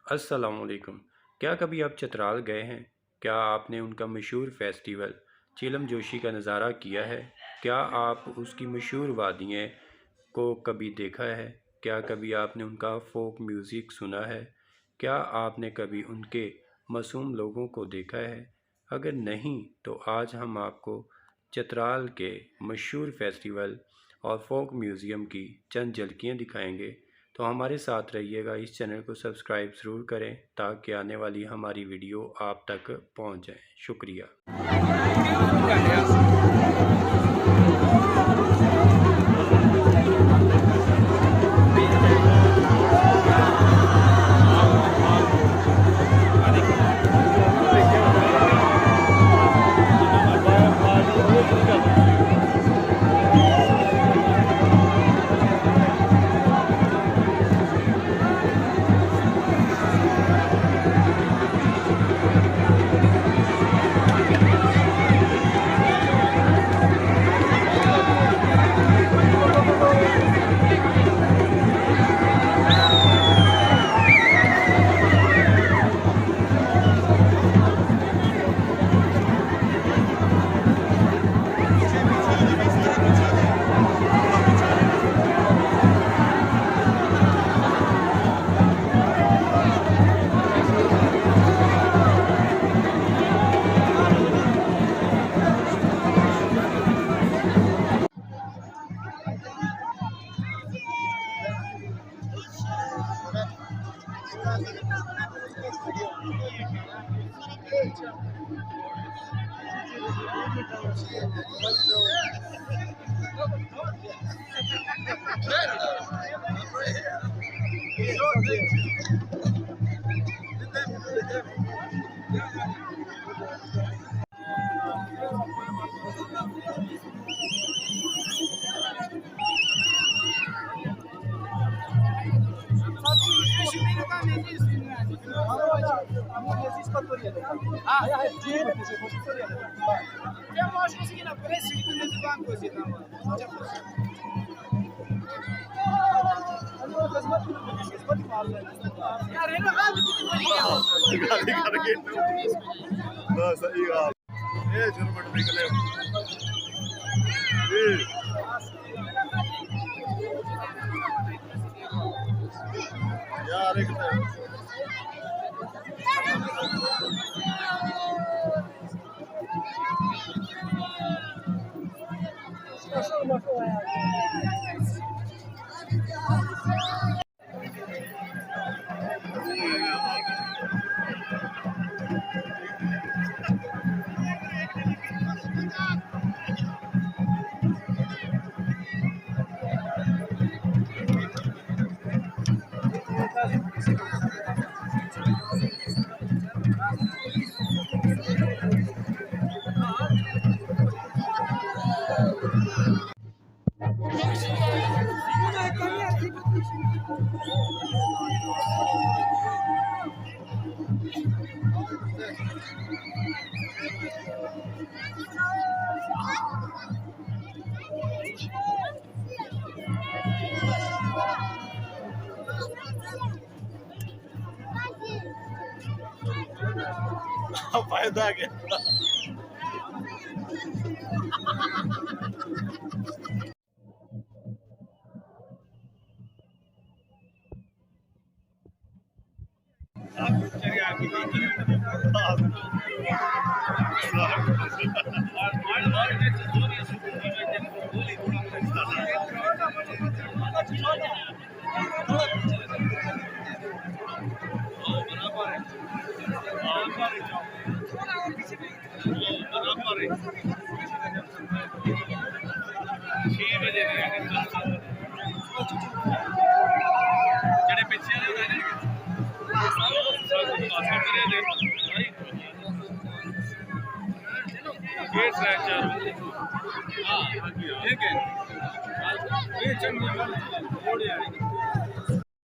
अस्सलामुअलैकुम। क्या कभी आप चित्राल गए हैं? क्या आपने उनका मशहूर फेस्टिवल चीलम जोशी का नज़ारा किया है? क्या आप उसकी मशहूर वादियाँ को कभी देखा है? क्या कभी आपने उनका फोक म्यूज़िक सुना है? क्या आपने कभी उनके मासूम लोगों को देखा है? अगर नहीं तो आज हम आपको चित्राल के मशहूर फेस्टिवल और फोक म्यूज़ियम की चंद झलकियाँ दिखाएंगे। तो हमारे साथ रहिएगा। इस चैनल को सब्सक्राइब ज़रूर करें ताकि आने वाली हमारी वीडियो आप तक पहुंच जाए। शुक्रिया। Eu acho que na pressa de comer de banco assim, não. यार है ना हाल गाली करके ना सही बात ये झुरमट निकले यार एक फायदा क्या ठीक है ये चंडी